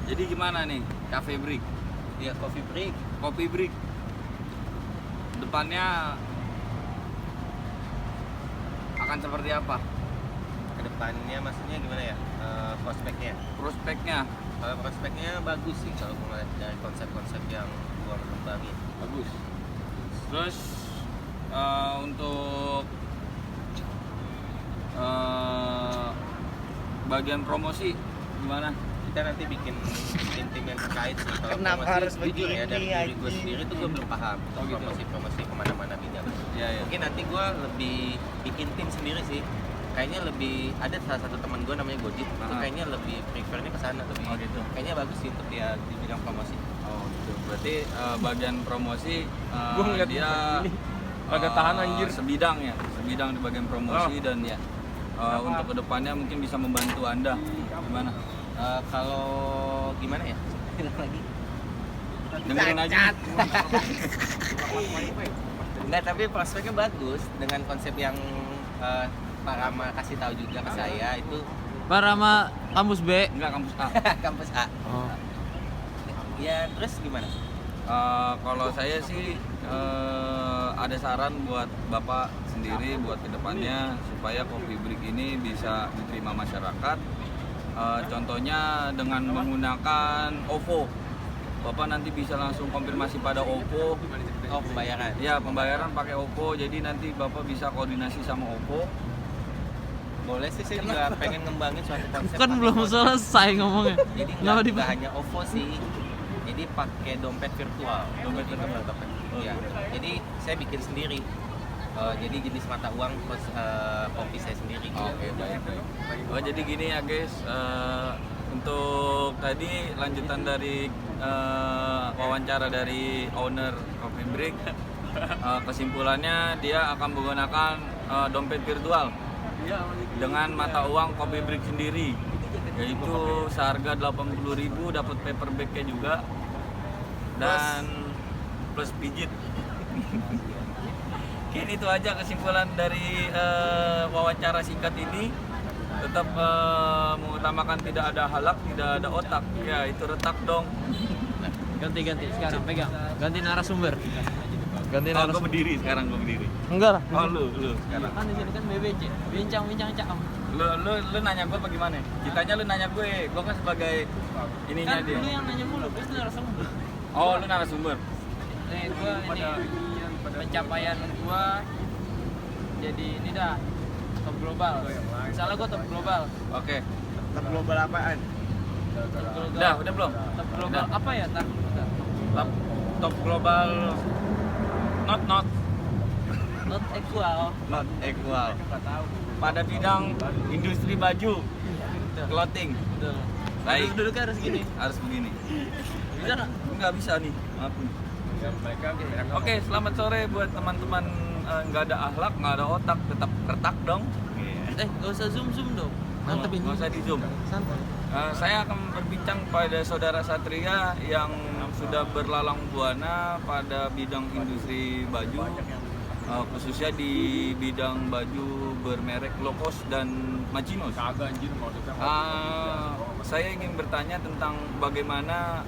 Jadi gimana nih Cafe Break? Ya Coffee Break. Kopi Break. Depannya akan seperti apa? Kedepannya maksudnya gimana ya? Prospeknya. Prospeknya Kalau prospeknya bagus sih kalau ngeliat dari konsep-konsep yang gua kembangin. bagus. Terus untuk bagian promosi gimana? Kita nanti bikin tim yang terkait sih. Kalau Kenapa promosi, harus jujur ya, begini, dari diri gue anjing? sendiri tuh gue belum paham Oh, gitu. promosi kemana-mana bidang. Ya, ya. Mungkin nanti gue lebih bikin tim sendiri sih. Kayaknya lebih, ada salah satu teman gue namanya Gojit, itu Ah. kayaknya lebih prefernya ke sana, lebih Oh, gitu. kayaknya bagus sih untuk dia di bidang promosi. Oh gitu. Berarti bagian promosi Gua ngeliat dia agak tahan, anjir. sebidang ya, sebidang di bagian promosi dan ya untuk kedepannya mungkin bisa membantu Anda. Gimana? Kalau gimana ya? Lagi. Dengerin aja. Enggak, tapi prospeknya bagus dengan konsep yang Pak Rama kasih tahu juga ke saya itu Pak Rama kampus B. Enggak kampus A. kampus A. Oh. Ya terus gimana? Kalau saya sih ada saran buat Bapak sendiri buat kedepannya supaya Coffee Break ini bisa diterima masyarakat. Contohnya dengan menggunakan OVO. Bapak nanti bisa langsung konfirmasi pada OVO. Oh, pembayaran. Ya, pembayaran pakai OVO. Jadi nanti Bapak bisa koordinasi sama OVO. Boleh sih, saya juga pengen ngembangin suatu konsep. Kan pakai belum konsep. selesai ngomongnya. Jadi Kenapa nggak hanya OVO sih. Jadi pakai dompet virtual. Dompet virtual. Ya. Jadi saya bikin sendiri. Jadi jenis mata uang plus kopi saya sendiri. Oke, baik. Oh, jadi gini ya guys, untuk tadi lanjutan dari wawancara dari owner Coffee Break, kesimpulannya dia akan menggunakan dompet virtual dengan mata uang Coffee Break sendiri, yaitu seharga 80.000 dapat paper bag-nya juga dan plus pijit. Mungkin itu aja kesimpulan dari wawancara singkat ini. Tetap mengutamakan tidak ada halak, tidak ada otak. Ya, itu retak dong. Ganti sekarang pegang. Ganti narasumber. Ganti Oh, gue narasumber. berdiri sekarang, gue berdiri. Enggak lah. Oh, lu sekarang. Kan di sini kan BBC. Bincang cakam. Lu nanya gue bagaimana? Ceritanya lu nanya gue kan sebagai ininya Kan dia. lu yang nanya mulu, terus narasumber. Oh, lu narasumber. Nih gua ini pencapaian gua jadi ini dah top global. Misalnya gua top global. Oke. Top global apaan? Top global. Udah belum? Top global Udah. apa ya tar? Top global not Not equal pada bidang industri baju clothing. Betul. Baik. Duduknya harus gini. Harus begini. Bisa nggak? Nggak bisa nih, maaf nih. Oke, selamat sore buat teman-teman nggak ada akhlak, nggak ada otak, tetap retak dong. Gak usah zoom dong. Mantepin. Nggak usah di zoom. Santai. Saya akan berbincang pada saudara Satria yang sudah berlalang buana pada bidang industri baju, khususnya di bidang baju bermerek low cost dan Machinos. Saya ingin bertanya tentang bagaimana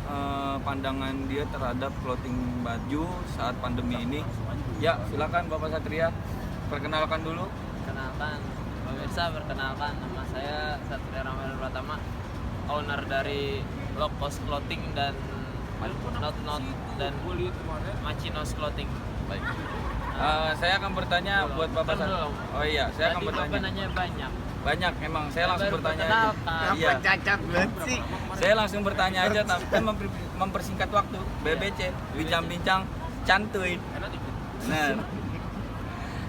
pandangan dia terhadap clothing baju saat pandemi ini. Ya, silakan Bapak Satria, perkenalkan dulu. Perkenalkan, pemirsa, perkenalkan nama saya Satria Ramadhan Pratama, owner dari Low Cost Clothing dan Not dan Machinos Clothing. Baik. Saya akan bertanya buat Bapak Kan Satria. belum. Oh iya, saya akan Tadi bertanya. Bapak nanya banyak. Banyak emang, saya langsung Baru bertanya aja. perkenalkan. Iya. Cacat banget sih. Saya langsung bertanya aja, tapi kan mempersingkat waktu. BBC, bincang-bincang, cantuy. Nah,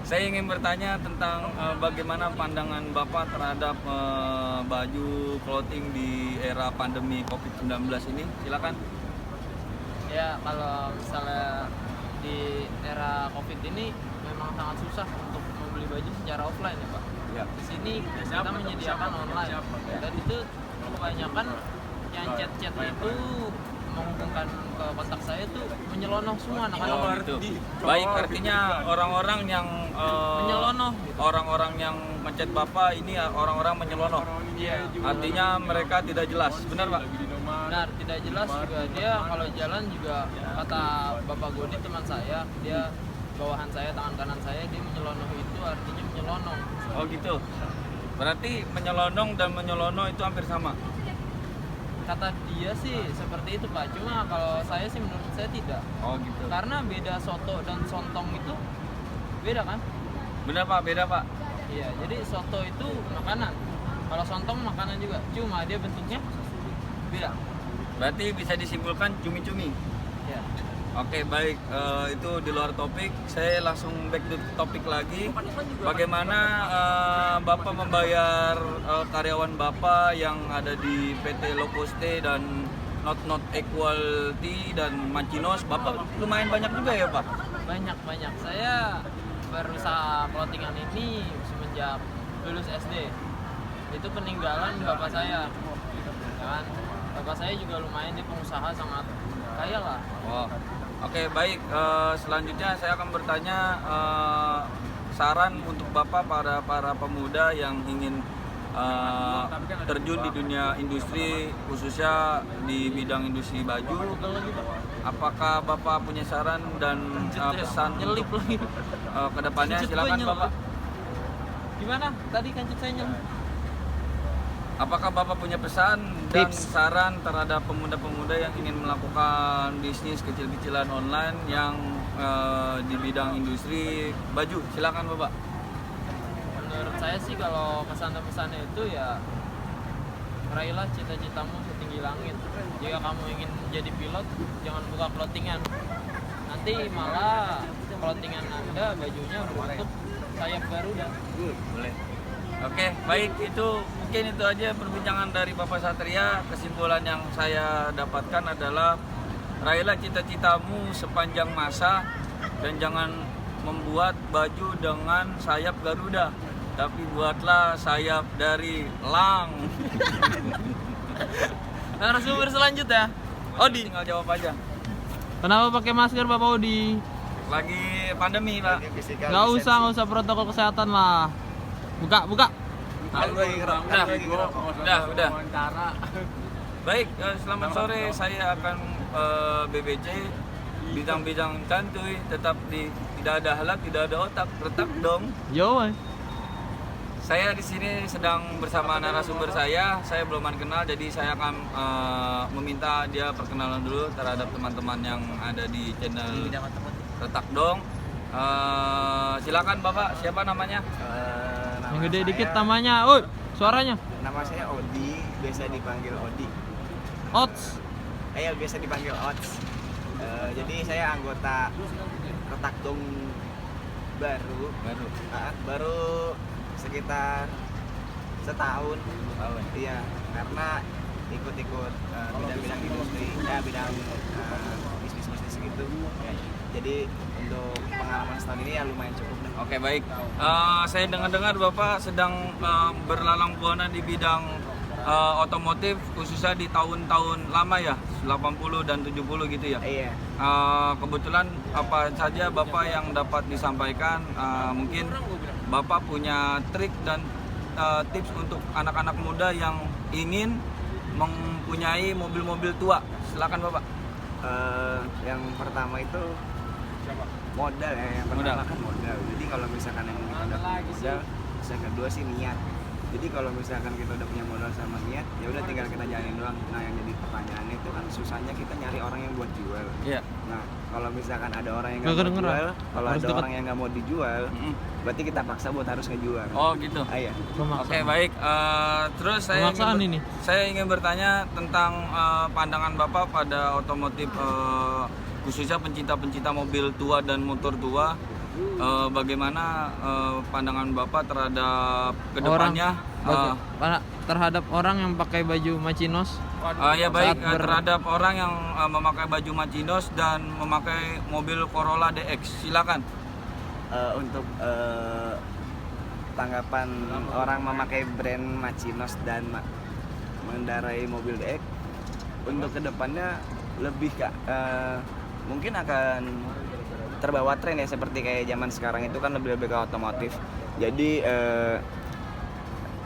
saya ingin bertanya tentang bagaimana pandangan Bapak terhadap baju clothing di era pandemi COVID-19 ini. Silakan. Ya, kalau misalnya di era Covid ini memang sangat susah untuk membeli baju secara offline ya Pak. Ya. Di sini kita menyediakan online dan itu kebanyakan yang chat-chat itu menghubungkan ke kontak saya tuh menyelonong semua anak-anak. Oh, gitu. Baik, artinya orang-orang yang Menyelonong gitu. orang-orang yang ngechat Bapak ini orang-orang menyelonong. Iya. Artinya mereka tidak jelas, benar Pak? benar, tidak jelas juga. Dia kalau jalan juga kata Bapak Goni teman saya, dia bawahan saya, tangan kanan saya, dia menyelonong itu artinya menyelonong. Oh gitu. Berarti menyelonong dan menyelono itu hampir sama. Kata dia sih seperti itu Pak, cuma kalau saya sih menurut saya tidak. Oh gitu. Karena beda soto dan sontong itu beda kan? Benar Pak, beda Pak. Iya, jadi soto itu makanan. Kalau sontong makanan juga, cuma dia bentuknya beda. Berarti bisa disimpulkan cumi-cumi. Ya. Oke baik, itu di luar topik. Saya langsung back to topik lagi. Bagaimana Bapak membayar karyawan Bapak yang ada di PT Lokoste dan Not Equality dan Macinos? Bapak lumayan banyak juga ya Pak? Banyak. Saya berusaha clothingan ini semenjak lulus SD. Itu peninggalan bapak saya. Ya kan? Bapak saya juga lumayan, dia pengusaha sangat kaya lah. Wow. Oke baik, selanjutnya saya akan bertanya saran untuk Bapak para pemuda yang ingin terjun di dunia industri, khususnya di bidang industri baju. Apakah Bapak punya saran dan pesan Nyelip untuk lagi. kedepannya? Kancut Silakan gua nyelip. Bapak. Gimana? Tadi kancut saya nyelip. Apakah Bapak punya pesan dan saran terhadap pemuda-pemuda yang ingin melakukan bisnis kecil-kecilan online yang di bidang industri baju? Silakan Bapak. Menurut saya sih kalau pesan-pesannya itu ya raihlah cita-citamu setinggi langit. Jika kamu ingin jadi pilot, jangan buka clothingan. Nanti malah clothingan Anda bajunya berbentuk sayap Garuda. Boleh. Oke, baik, itu mungkin itu aja perbincangan dari Bapak Satria. Kesimpulan yang saya dapatkan adalah raihlah cita-citamu sepanjang masa dan jangan membuat baju dengan sayap Garuda, tapi buatlah sayap dari elang. Narasumber selanjutnya, Odi. Tinggal jawab aja. Kenapa pakai masker Bapak Odi? Lagi pandemi, Pak. Gak usah protokol kesehatan lah. Buka. Udah. Baik, selamat sore. Saya akan BBC bidang-bidang santuy, tetap tidak ada halak, tidak ada otak, retak dong. Yo. Saya di sini sedang bersama narasumber saya belum kenal, jadi saya akan meminta dia perkenalan dulu terhadap teman-teman yang ada di channel Retak Dong. Silakan Bapak, siapa namanya? Yang gede dikit namanya. Oi, suaranya. Nama saya Odi, biasa dipanggil Odi. Ots. Biasa dipanggil Ots. Jadi saya anggota Retak Dong baru sekitar setahun. Iya, karena ikut-ikut bidang-bidang industri, bidang bisnis gitu. Jadi untuk pengalaman setahun ini ya lumayan cukup. Oke baik, saya dengar-dengar Bapak sedang berlalang buana di bidang otomotif, khususnya di tahun-tahun lama ya, 80 dan 70 gitu ya. Iya. Kebetulan apa saja Bapak yang dapat disampaikan, mungkin Bapak punya trik dan tips untuk anak-anak muda yang ingin mempunyai mobil-mobil tua. Silakan Bapak. Yang pertama itu modal ya, yang pertama kan modal. Jadi kalau misalkan yang kita udah punya modal, terus yang kedua sih niat. Jadi kalau misalkan kita udah punya modal sama niat, ya udah tinggal kita jalanin doang. Nah yang jadi pertanyaannya itu kan susahnya kita nyari orang yang buat jual. Iya. Nah kalau misalkan ada orang yang nggak mau jual, kalau ada orang yang nggak mau dijual, berarti kita paksa buat harus ngejual. Oh gitu. Iya. Oke baik. Terus saya ingin bertanya tentang pandangan Bapak pada otomotif, khususnya pencinta-pencinta mobil tua dan motor tua. Bagaimana pandangan Bapak terhadap kedepannya terhadap orang yang pakai baju Macinos? Ya baik, terhadap orang yang memakai baju Macinos dan memakai mobil Corolla DX. Silakan. Untuk tanggapan orang memakai brand Macinos dan mengendarai mobil DX, untuk kedepannya lebih mungkin akan terbawa tren ya, seperti kayak zaman sekarang itu kan lebih ke otomotif. Jadi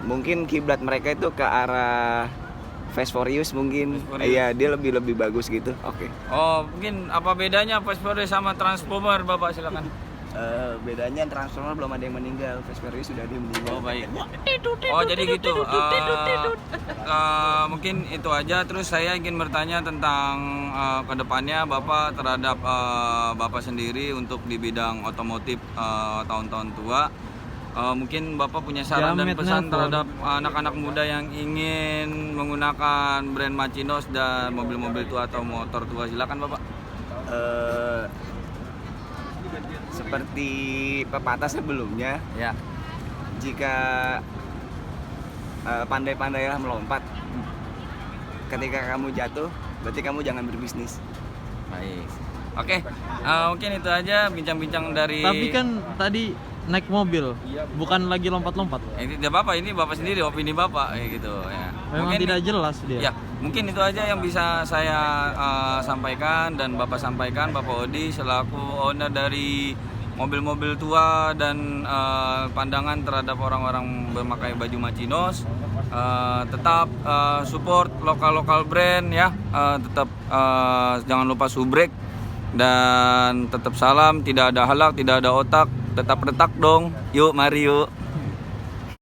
mungkin kiblat mereka itu ke arah Fast Furious mungkin. Fast Furious. Iya, dia lebih bagus gitu. Oke. Oh, mungkin apa bedanya Fast Furious sama Transformer, Bapak silakan. Bedanya Transformer belum ada yang meninggal, Fast Furious sudah ada yang meninggal. Oh, baik. Oh, jadi gitu. Mungkin itu aja. Terus saya ingin bertanya tentang kedepannya Bapak terhadap Bapak sendiri untuk di bidang otomotif tahun-tahun tua. Mungkin Bapak punya saran dan pesan terhadap anak-anak muda yang ingin menggunakan brand Machinos dan mobil-mobil tua atau motor tua. Silakan Bapak. Seperti pepatah sebelumnya, Ya. jika pandai-pandailah melompat, ketika kamu jatuh, berarti kamu jangan berbisnis. Baik. Oke, mungkin itu aja bincang-bincang dari. Tapi kan tadi naik mobil, bukan lagi lompat-lompat. Ini tidak apa-apa, ini Bapak sendiri, opini Bapak kayak gitu ya. Memang Mungkin tidak jelas dia. Ya, mungkin itu aja yang bisa saya sampaikan dan Bapak sampaikan, Bapak Odi selaku owner dari mobil-mobil tua dan pandangan terhadap orang-orang berpakai baju Machinos. Tetap support lokal brand ya, tetap jangan lupa subrek dan tetap salam, tidak ada halak, tidak ada otak, tetap retak dong. Yuk, mari yuk.